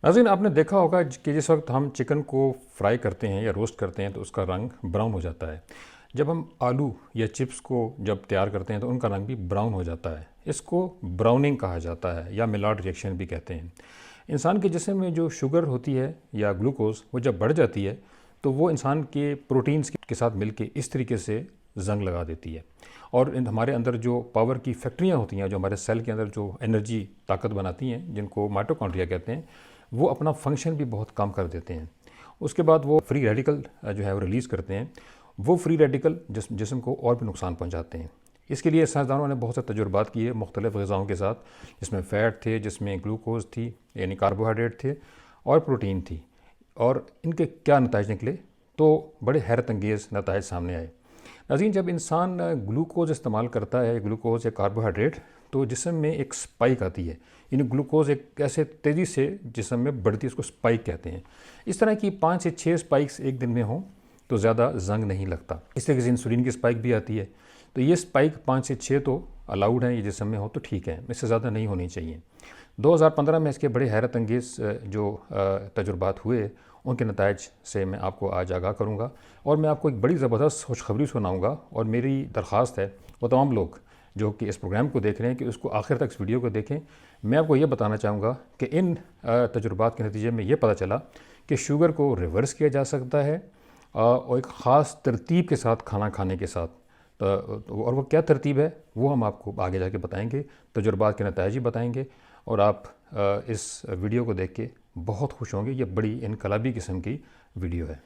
नाज़रीन, आपने देखा होगा कि जिस वक्त हम चिकन को फ्राई करते हैं या रोस्ट करते हैं तो उसका रंग ब्राउन हो जाता है। जब हम आलू या चिप्स को जब तैयार करते हैं तो उनका रंग भी ब्राउन हो जाता है। इसको ब्राउनिंग कहा जाता है या मिलार्ड रिएक्शन भी कहते हैं। इंसान के जिस्म में जो शुगर होती है या ग्लूकोज वो जब बढ़ जाती है तो वो इंसान के प्रोटीन्स के साथ मिलके इस तरीके से जंग लगा देती है। और हमारे अंदर जो पावर की फैक्ट्रियाँ होती हैं, जो हमारे सेल के अंदर जो एनर्जी ताकत बनाती हैं, जिनको माइटोकॉन्ड्रिया कहते हैं, वो अपना फंक्शन भी बहुत कम कर देते हैं। उसके बाद वो फ्री रेडिकल जो है वो रिलीज़ करते हैं। वो फ्री रेडिकल जिस्म को और भी नुकसान पहुंचाते हैं। इसके लिए साइंसदानों ने बहुत से तजुर्बात किए मुख्तलिफ़ ग़िज़ाओं के साथ, जिसमें फ़ैट थे, जिसमें ग्लूकोज थी यानी कार्बोहाइड्रेट थे, और प्रोटीन थी। और इनके क्या नताइज निकले तो बड़े हैरत अंगेज़ नताइज सामने आए। नाज़रीन, जब इंसान ग्लूकोज इस्तेमाल करता है, ग्लूकोज या कार्बोहाइड्रेट, तो जिस्म में एक स्पाइक आती है। यानी ग्लूकोज एक ऐसे तेज़ी से जिस्म में बढ़ती है, उसको स्पाइक कहते हैं। इस तरह की 5 से 6 स्पाइक्स एक दिन में हों तो ज़्यादा जंग नहीं लगता। इस तरीके से इंसुलिन की स्पाइक भी आती है। तो ये स्पाइक 5 से 6 तो अलाउड है, ये जिस्म में हो तो ठीक है, इससे ज़्यादा नहीं होनी चाहिए। 2015 में इसके बड़े हैरत अंगेज़ जो तजुर्बात हुए, उनके नताइज से मैं आपको आज आगाह करूँगा। और मैं आपको एक बड़ी ज़बरदस्त खुशखबरी सुनाऊँगा। और मेरी दरख्वास्त है वो तमाम लोग जो कि इस प्रोग्राम को देख रहे हैं कि उसको आखिर तक इस वीडियो को देखें। मैं आपको ये बताना चाहूँगा कि इन तजुर्बात के नतीजे में ये पता चला कि शुगर को रिवर्स किया जा सकता है, और एक ख़ास तरतीब के साथ, खाना खाने के साथ। और वो क्या तरतीब है वो हम आपको आगे जाके बताएंगे, तजुर्बात के नताइज ही बताएंगे। और आप इस वीडियो को देख के बहुत खुश होंगे। ये बड़ी इनकलाबी किस्म की वीडियो है।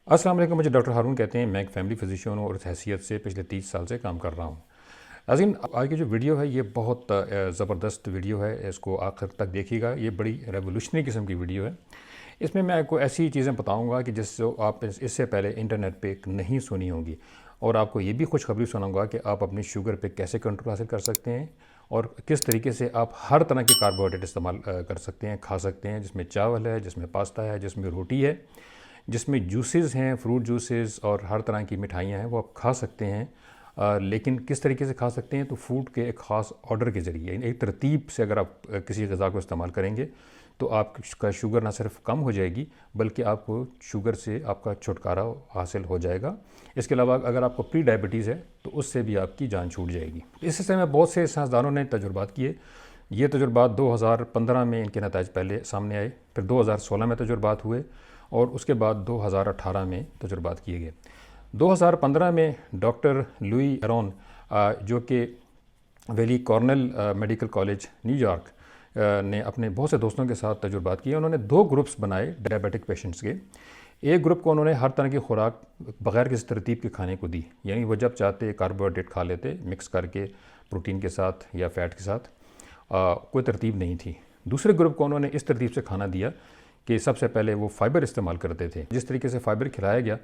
अस्सलाम वालेकुम, मुझे डॉक्टर हारून कहते हैं। मैं एक फैमिली फिजिशियन हूँ और इस हैसियत से पिछले 30 साल से काम कर रहा हूँ। नाज़रीन, आज की जो वीडियो है ये बहुत ज़बरदस्त वीडियो है, इसको आखिर तक देखिएगा। ये बड़ी रेवोल्यूशनरी किस्म की वीडियो है। इसमें मैं आपको ऐसी चीज़ें बताऊंगा कि जिससे आप इससे पहले इंटरनेट पे नहीं सुनी होंगी। और आपको ये भी खुशखबरी सुनाऊंगा कि आप अपनी शुगर पे कैसे कंट्रोल हासिल कर सकते हैं और किस तरीके से आप हर तरह के कार्बोहाइड्रेट इस्तेमाल कर सकते हैं, खा सकते हैं, जिसमें चावल है, जिसमें पास्ता है, जिसमें रोटी है, जिसमें जूसेस हैं, फ्रूट जूसेस, और हर तरह की मिठाइयाँ हैं, वो आप खा सकते हैं। लेकिन किस तरीके से खा सकते हैं? तो फूड के एक ख़ास ऑर्डर के ज़रिए, एक तरतीब से अगर आप किसी ग़िज़ा को इस्तेमाल करेंगे तो आपका शुगर ना सिर्फ कम हो जाएगी बल्कि आपको शुगर से आपका छुटकारा हासिल हो जाएगा। इसके अलावा अगर आपको प्री डायबिटीज़ है तो उससे भी आपकी जान छूट जाएगी। इस सिलसिले में बहुत से साइंसदानों ने तजुर्बात किए। ये तजुर्बात 2015 में इनके नताइज पहले सामने आए, फिर 2016 में तजुर्बात हुए, और उसके बाद 2018 में तजुर्बात किए गए। 2015 में डॉक्टर लुई एरोन, जो कि वेली कॉर्नेल मेडिकल कॉलेज न्यूयॉर्क ने अपने बहुत से दोस्तों के साथ तजुर्बात किए। उन्होंने 2 ग्रुप्स बनाए डायबिटिक पेशेंट्स के। एक ग्रुप को उन्होंने हर तरह की खुराक बग़ैर किसी तरतीब के खाने को दी, यानी वो जब चाहते कार्बोहाइड्रेट खा लेते मिक्स करके प्रोटीन के साथ या फ़ैट के साथ। कोई तरतीब नहीं थी। दूसरे ग्रुप को उन्होंने इस तरतीब से खाना दिया कि सबसे पहले वो फ़ाइबर इस्तेमाल करते थे। जिस तरीके से फ़ाइबर खिलाया गया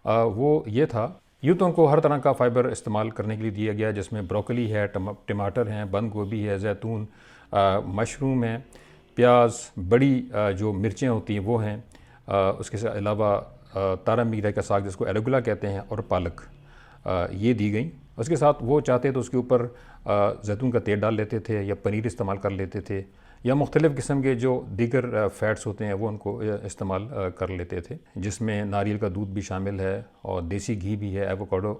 वो ये था, यूँ तो उनको हर तरह का फ़ाइबर इस्तेमाल करने के लिए दिया गया, जिसमें ब्रोकली है, टमाटर हैं, बंद गोभी है, जैतून, मशरूम है, प्याज, बड़ी जो मिर्चें होती हैं वो हैं, उसके अलावा तारा मीरा का साग जिसको एलोगुला कहते हैं, और पालक, ये दी गई। उसके साथ वो चाहते तो उसके ऊपर जैतून का तेल डाल लेते थे या पनीर इस्तेमाल कर लेते थे, या मुख्तलिफ़ किस्म के जो दीगर फ़ैट्स होते हैं वो उनको इस्तेमाल कर लेते थे, जिसमें नारियल का दूध भी शामिल है और देसी घी भी है, एवोकाडो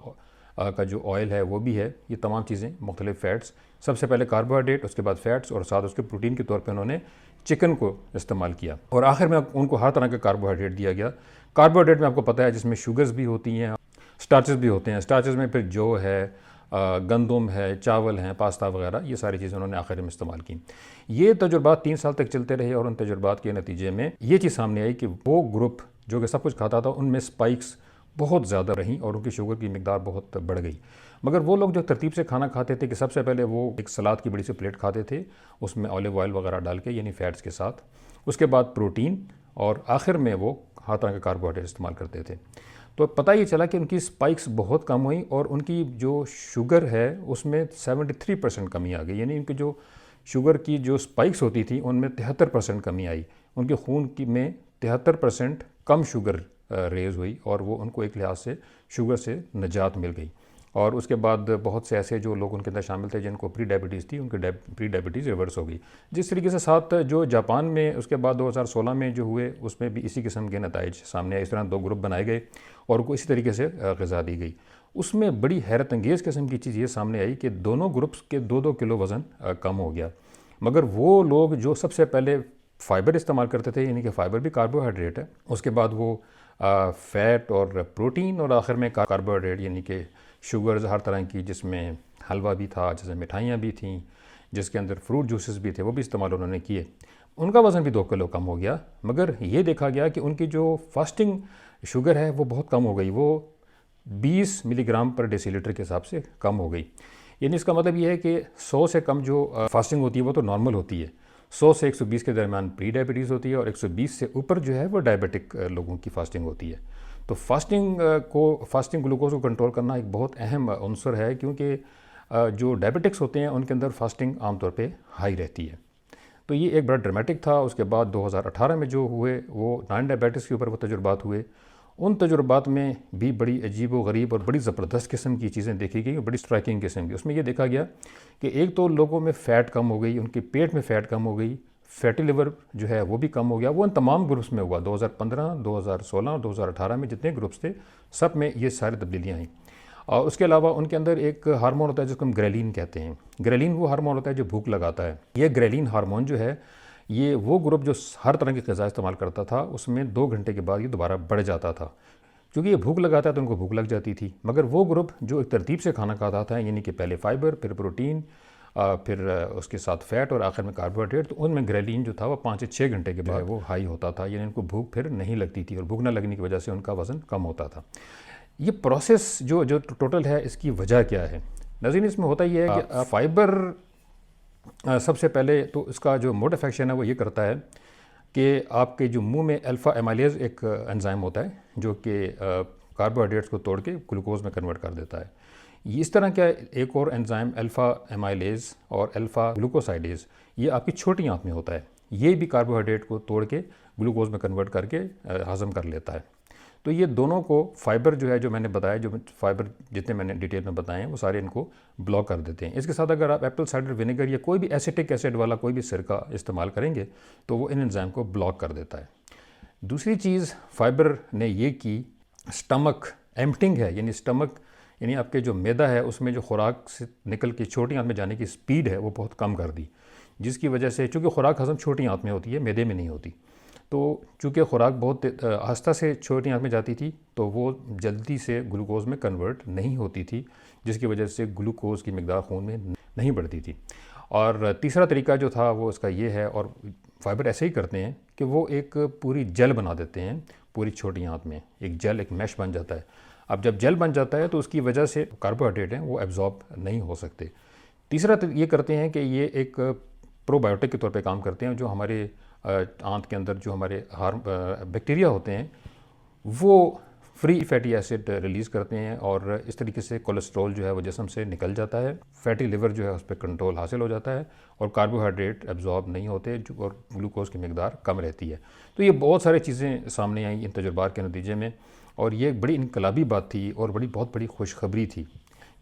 का जो ऑयल है वो भी है। ये तमाम चीज़ें मुख्तलिफ़ फ़ैट्स, सबसे पहले कार्बोहाइड्रेट, उसके बाद फ़ैट्स, और साथ उसके प्रोटीन के तौर पर उन्होंने चिकन को इस्तेमाल किया। और आखिर में उनको हर तरह का कार्बोहाइड्रेट दिया गया। कार्बोहाइड्रेट में आपको पता है जिसमें शुगर्स भी होती हैं, स्टार्चेस भी होते हैं। स्टार्चेस में फिर जौ है, गंदम है, चावल हैं, पास्ता वगैरह, ये सारी चीज़ें उन्होंने आखिर में इस्तेमाल की। ये तजुर्बात 3 साल तक चलते रहे, और उन तजुर्बात के नतीजे में ये चीज़ सामने आई कि वो ग्रुप जो कि सब कुछ खाता था उनमें स्पाइक्स बहुत ज़्यादा रहीं और उनकी शुगर की मिकदार बहुत बढ़ गई। मगर वो लोग जो तरतीब से खाना खाते थे कि सबसे पहले वो एक सलाद की बड़ी सी प्लेट खाते थे, उसमें ऑलिव ऑयल वगैरह डाल के, यानी फ़ैट्स के साथ, उसके बाद प्रोटीन, और आखिर में वो हर तरह का कार्बोहाइड्रेट इस्तेमाल करते थे। तो पता ये चला कि उनकी स्पाइक्स बहुत कम हुई और उनकी जो शुगर है उसमें 73% कमी आ गई। यानी उनकी जो शुगर की जो स्पाइक्स होती थी उनमें 73% कमी आई। उनके खून की में 73% कम शुगर रेज़ हुई और वो उनको एक लिहाज से शुगर से निजात मिल गई। और उसके बाद बहुत से ऐसे जो लोग उनके अंदर शामिल थे जिनको प्री डायबिटीज़ थी, उनकी प्री डायबिटीज़ रिवर्स हो गई। जिस तरीके से साथ जो जापान में उसके बाद 2016 में जो हुए, उसमें भी इसी किस्म के नताइज सामने आए। इस तरह 2 ग्रुप बनाए गए और उनको इसी तरीके से ग़िज़ा दी गई। उसमें बड़ी हैरत अंगेज़ किस्म की चीज़ ये सामने आई कि दोनों ग्रुप्स के 2-2 किलो वज़न कम हो गया। मगर वो लोग जो सबसे पहले फ़ाइबर इस्तेमाल करते थे, यानी कि फ़ाइबर भी कार्बोहाइड्रेट है, उसके बाद वो फ़ैट और प्रोटीन और आखिर में कार्बोहाइड्रेट यानी कि शुगर्स हर तरह की, जिसमें हलवा भी था, जिसमें मिठाइयाँ भी थीं, जिसके अंदर फ्रूट जूसेस भी थे, वो भी इस्तेमाल उन्होंने किए। उनका वज़न भी 2 किलो कम हो गया। मगर ये देखा गया कि उनकी जो फास्टिंग शुगर है वो बहुत कम हो गई, वो 20 मिलीग्राम पर डेसीलीटर के हिसाब से कम हो गई। यानी इसका मतलब ये है कि 100 से कम जो फास्टिंग होती है वो तो नॉर्मल होती है। 100 से 120 के दरमियान प्री डायबिटीज़ होती है और 120 से ऊपर जो है वो डायबिटिक लोगों की फास्टिंग होती है। तो फास्टिंग ग्लूकोज को कंट्रोल करना एक बहुत अहम अंसर है, क्योंकि जो डायबिटिक्स होते हैं उनके अंदर फास्टिंग आमतौर पे हाई रहती है। तो ये एक बड़ा ड्रामेटिक था। उसके बाद 2018 में जो हुए वो नॉन डायबिटिक्स के ऊपर वो तजुर्बात हुए। उन तजुर्बात में भी बड़ी अजीब व गरीब और बड़ी ज़बरदस्त किस्म की चीज़ें देखी गई, बड़ी स्ट्राइकिंग किस्म की। उसमें ये देखा गया कि एक तो लोगों में फ़ैट कम हो गई, उनके पेट में फ़ैट कम हो गई, फैटी लिवर जो है वो भी कम हो गया। वो इन तमाम ग्रुप्स में हुआ। 2015, 2016 और 2018 में जितने ग्रुप्स थे सब में ये सारी तब्दीलियाँ आई। और उसके अलावा उनके अंदर एक हार्मोन होता है जिसको हम ग्रेलिन कहते हैं। ग्रेलिन वो हार्मोन होता है जो भूख लगाता है। ये ग्रेलिन हार्मोन जो है, ये वो ग्रुप जो हर तरह की ग़िज़ा इस्तेमाल करता था, उसमें 2 घंटे के बाद ये दोबारा बढ़ जाता था। क्योंकि ये भूख लगाता है तो उनको भूख लग जाती थी। मगर वो ग्रुप जो एक तरतीब से खाना खाता था, यानी कि पहले फ़ाइबर, फिर प्रोटीन, फिर उसके साथ फ़ैट और आखिर में कार्बोहाइड्रेट, तो उनमें ग्रेलिन जो था वो 5 से 6 घंटे के बाद वो हाई होता था। यानी उनको भूख फिर नहीं लगती थी और भूख ना लगने की वजह से उनका वज़न कम होता था। ये प्रोसेस जो जो टोटल है, इसकी वजह क्या है? नाज़रीन, इसमें होता ये है कि फ़ाइबर सबसे पहले तो इसका जो मोड ऑफ एक्शन है वो ये करता है कि आपके जो मुंह में अल्फ़ा एमाइलेज़ एक एंजाइम होता है जो कि कार्बोहाइड्रेट्स को तोड़ के ग्लूकोज में कन्वर्ट कर देता है। इस तरह का एक और एंजाइम अल्फ़ा एमाइलेज़ और अल्फ़ा ग्लूकोसाइडेज़, ये आपकी छोटी आंत में होता है। ये भी कार्बोहाइड्रेट को तोड़ के ग्लूकोज में कन्वर्ट करके हज़म कर लेता है। तो ये दोनों को फ़ाइबर जो है, जो मैंने बताया, जो फ़ाइबर जितने मैंने डिटेल में बताए हैं, वो सारे इनको ब्लॉक कर देते हैं। इसके साथ अगर आप एप्पल साइडर विनेगर या कोई भी एसिटिक एसिड वाला कोई भी सिरका इस्तेमाल करेंगे तो वो इन एंजाइम को ब्लॉक कर देता है। दूसरी चीज़ फ़ाइबर ने ये की, स्टमक एम्प्टिंग है, यानी स्टमक यानी आपके जो मैदा है उसमें जो खुराक से निकल के छोटी आंत में जाने की स्पीड है वो बहुत कम कर दी, जिसकी वजह से, चूँकि खुराक हज़म छोटी आंत में होती है, मैदे में नहीं होती, तो चूँकि खुराक बहुत आहिस्ता से छोटी आंत में जाती थी तो वो जल्दी से ग्लूकोज में कन्वर्ट नहीं होती थी, जिसकी वजह से ग्लूकोज की मिकदार खून में नहीं बढ़ती थी। और तीसरा तरीका जो था वो इसका ये है, और फ़ाइबर ऐसे ही करते हैं कि वो एक पूरी जेल बना देते हैं पूरी छोटी आंत में। एक जेल, एक मैश बन जाता है। अब जब जेल बन जाता है तो उसकी वजह से कार्बोहाइड्रेट हैं वो एब्जॉर्ब नहीं हो सकते। तीसरा ये करते हैं कि ये एक प्रोबायोटिक के तौर पे काम करते हैं, जो हमारे आंत के अंदर जो हमारे बैक्टीरिया होते हैं वो फ्री फैटी एसिड रिलीज़ करते हैं और इस तरीके से कोलेस्ट्रॉल जो है वो जिस्म से निकल जाता है, फैटी लिवर जो है उस पर कंट्रोल हासिल हो जाता है और कार्बोहाइड्रेट एब्जॉर्ब नहीं होते और ग्लूकोज की मिकदार कम रहती है। तो ये बहुत सारी चीज़ें सामने आई इन तजुर्बात के नतीजे में, और ये एक बड़ी इनकलाबी बात थी और बहुत बड़ी खुशखबरी थी,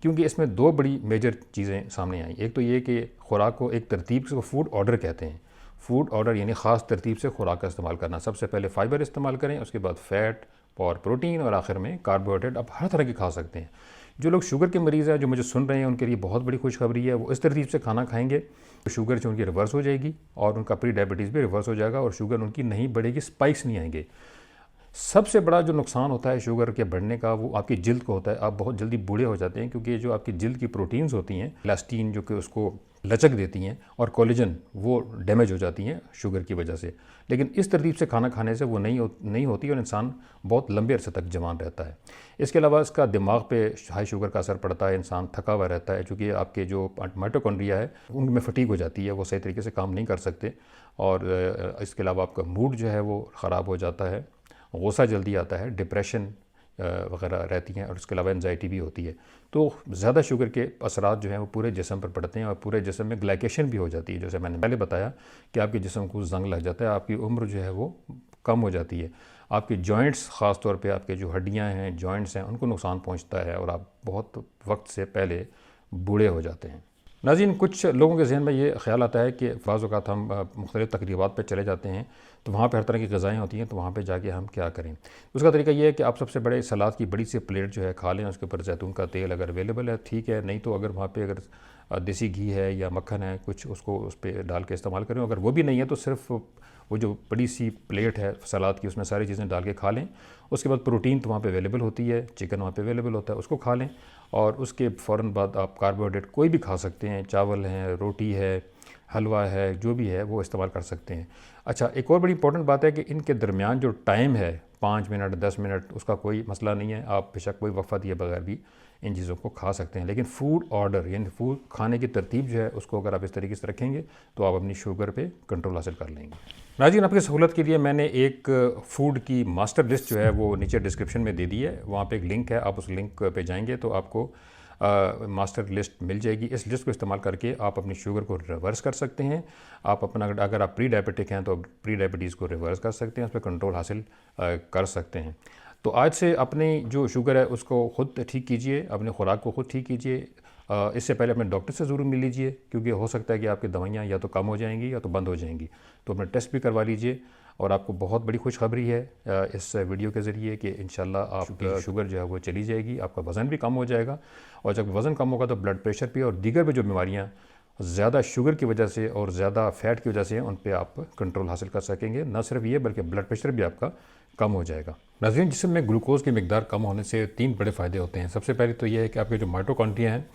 क्योंकि इसमें 2 बड़ी मेजर चीज़ें सामने आई। एक तो ये कि खुराक को एक तरतीब से, फूड ऑर्डर कहते हैं, फूड ऑर्डर यानी ख़ास तरतीब से खुराक का इस्तेमाल करना। सबसे पहले फ़ाइबर इस्तेमाल करें, उसके बाद फ़ैट और प्रोटीन और आखिर में कार्बोहाइड्रेट। आप हर तरह के खा सकते हैं। जो लोग शुगर के मरीज़ हैं जो मुझे सुन रहे हैं, उनके लिए बहुत बड़ी खुशखबरी है। वो इस तरतीब से खाना खाएंगे तो शुगर जो उनकी रिवर्स हो जाएगी और उनका प्री डायबिटीज़ भी रिवर्स हो जाएगा और शुगर उनकी नहीं बढ़ेगी, स्पाइक्स नहीं आएंगे। सबसे बड़ा जो नुकसान होता है शुगर के बढ़ने का वो आपकी जिल्द को होता है। आप बहुत जल्दी बूढ़े हो जाते हैं, क्योंकि जो आपकी जिल्द की प्रोटीन्स होती हैं, इलास्टिन जो कि उसको लचक देती हैं, और कोलेजन वो डैमेज हो जाती हैं शुगर की वजह से। लेकिन इस तरतीब से खाना खाने से वो नहीं होती और इंसान बहुत लंबे अरसे तक जवान रहता है। इसके अलावा इसका दिमाग पे हाई शुगर का असर पड़ता है, इंसान थका हुआ रहता है, क्योंकि आपके जो माइटोकॉन्ड्रिया है उनमें फटीग हो जाती है, वो सही तरीके से काम नहीं कर सकते। और इसके अलावा आपका मूड जो है वो ख़राब हो जाता है, गुस्सा जल्दी आता है, डिप्रेशन वगैरह रहती हैं, और उसके अलावा एंजाइटी भी होती है। तो ज़्यादा शुगर के असरात जो हैं वो पूरे जिस्म पर पड़ते हैं और पूरे जिस्म में ग्लाइकेशन भी हो जाती है। जैसे मैंने पहले बताया कि आपके जिस्म को जंग लग जाता है, आपकी उम्र जो है वो कम हो जाती है। आपके जॉइंट्स, ख़ास तौर पे आपके जो हड्डियां हैं, जॉइंट्स हैं, उनको नुकसान पहुंचता है और आप बहुत वक्त से पहले बूढ़े हो जाते हैं। नाज़रीन, कुछ लोगों के ज़हन में ये ख्याल आता है कि बाज़ औक़ात हम मुख्तलिफ़ तक़रीबात पे चले जाते हैं, तो वहाँ पे हर तरह की ग़िज़ाएँ होती हैं, तो वहाँ पे जाके हम क्या करें। उसका तरीका ये है कि आप सबसे बड़े सलाद की बड़ी सी प्लेट जो है खा लें, उसके ऊपर ज़ैतून का तेल अगर अवेलेबल है ठीक है, नहीं तो अगर वहाँ पे अगर देसी घी है या मक्खन है कुछ, उसको उस पे डाल के इस्तेमाल करें। अगर वो भी नहीं है तो सिर्फ वो जो बड़ी सी प्लेट है सलाद की, उसमें सारी चीज़ें डाल के खा लें। उसके बाद प्रोटीन तो वहाँ पे अवेलेबल होती है, चिकन वहाँ पे अवेलेबल होता है, उसको खा लें। और उसके फ़ौरन बाद आप कार्बोहाइड्रेट कोई भी खा सकते हैं, चावल हैं, रोटी है, हलवा है, जो भी है वो इस्तेमाल कर सकते हैं। अच्छा, एक और बड़ी इंपॉर्टेंट बात है कि इनके दरमियान जो टाइम है 5 मिनट 10 मिनट, उसका कोई मसला नहीं है, आप बेशक कोई वक्फ़ा दिए बगैर भी इन चीज़ों को खा सकते हैं। लेकिन फ़ूड ऑर्डर यानी फ़ूड खाने की तरतीब जो है उसको अगर आप इस तरीके से रखेंगे तो आप अपनी शुगर पे कंट्रोल हासिल कर लेंगे। नाज़रीन, आपकी सहूलत के लिए मैंने एक फ़ूड की मास्टर लिस्ट जो है वो नीचे डिस्क्रिप्शन में दे दी है। वहाँ पे एक लिंक है, आप उस लिंक पे जाएंगे तो आपको मास्टर लिस्ट मिल जाएगी। इस लिस्ट को इस्तेमाल करके आप अपनी शुगर को रिवर्स कर सकते हैं। आप अपना अगर आप प्री डायबिटिक हैं तो प्री डायबिटीज़ को रिवर्स कर सकते हैं, उस पर कंट्रोल हासिल कर सकते हैं। तो आज से अपनी जो शुगर है उसको ख़ुद ठीक कीजिए, अपनी खुराक को ख़ुद ठीक कीजिए। इससे पहले अपने डॉक्टर से ज़रूर मिल लीजिए, क्योंकि हो सकता है कि आपकी दवाइयाँ या तो कम हो जाएंगी या तो बंद हो जाएंगी। तो अपना टेस्ट भी करवा लीजिए। और आपको बहुत बड़ी खुशखबरी है इस वीडियो के ज़रिए कि इंशाल्लाह आपकी शुगर जो है वो चली जाएगी, आपका वज़न भी कम हो जाएगा। और जब वज़न कम होगा तो ब्लड प्रेशर भी और दीगर भी जो बीमारियाँ ज़्यादा शुगर की वजह से और ज़्यादा फ़ैट की वजह से उन पे आप कंट्रोल हासिल कर सकेंगे। न सिर्फ ये बल्कि ब्लड प्रेशर भी आपका कम हो जाएगा। नाज़रीन, जिस्म में ग्लूकोज़ की मिकदार कम होने से 3 बड़े फ़ायदे होते हैं। सबसे पहले तो ये है कि आपके जो माइटोकॉन्ड्रिया हैं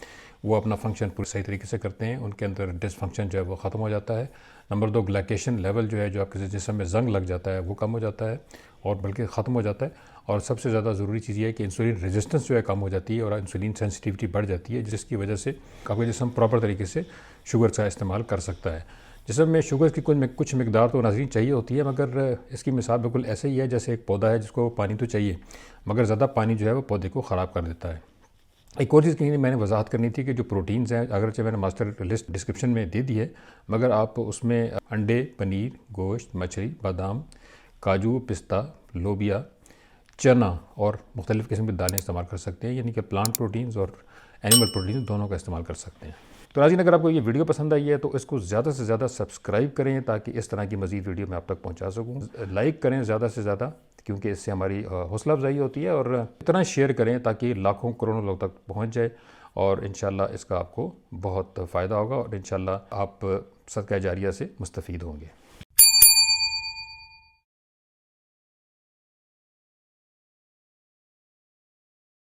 वो अपना फ़ंक्शन पूरी सही तरीके से करते हैं, उनके अंदर डिसफंक्शन जो है वो ख़त्म हो जाता है। नंबर 2, ग्लाइकेशन लेवल जो है, जो आपके जिस्म में ज़ंग लग जाता है, वो कम हो जाता है और बल्कि ख़त्म हो जाता है। और सबसे ज़्यादा ज़रूरी चीज़ ये है कि इंसुलिन रेजिस्टेंस जो है कम हो जाती है और इंसुलिन सेंसिटिविटी बढ़ जाती है, जिसकी वजह से आपका जिस्म प्रॉपर तरीके से शुगर का इस्तेमाल कर सकता है। जिस्म में शुगर की कुछ मिकदार तो नाज़रीन चाहिए होती है, मगर इसकी मिसाल बिल्कुल ऐसे ही है जैसे एक पौधा है जिसको पानी तो चाहिए, मगर ज़्यादा पानी जो है वो पौधे को ख़राब कर देता है। एक और चीज़ कहीं मैंने वजाहत करनी थी कि जो प्रोटीन्स हैं, अगरचे मैंने मास्टर लिस्ट डिस्क्रिप्शन में दे दी है, मगर आप उसमें अंडे, पनीर, गोश्त, मछली, बादाम, काजू, पिस्ता, लोबिया, चना और मुख्तलिफ़ किस्म की दालें इस्तेमाल कर सकते हैं। यानी कि प्लांट प्रोटीन्स और एनिमल प्रोटीन्स दोनों का इस्तेमाल कर सकते हैं। तो नाज़रीन, अगर आपको ये वीडियो पसंद आई है तो इसको ज़्यादा से ज़्यादा सब्सक्राइब करें ताकि इस तरह की मज़ीद वीडियो मैं आप तक पहुँचा सकूँ। लाइक करें ज़्यादा से ज़्यादा, क्योंकि इससे हमारी हौसला अफजाई होती है। और इतना शेयर करें ताकि लाखों करोड़ों लोग तक पहुँच जाए और इंशाल्लाह इसका आपको बहुत फ़ायदा होगा और इंशाल्लाह आप सदका जारिया से मुस्तफ़ीद होंगे।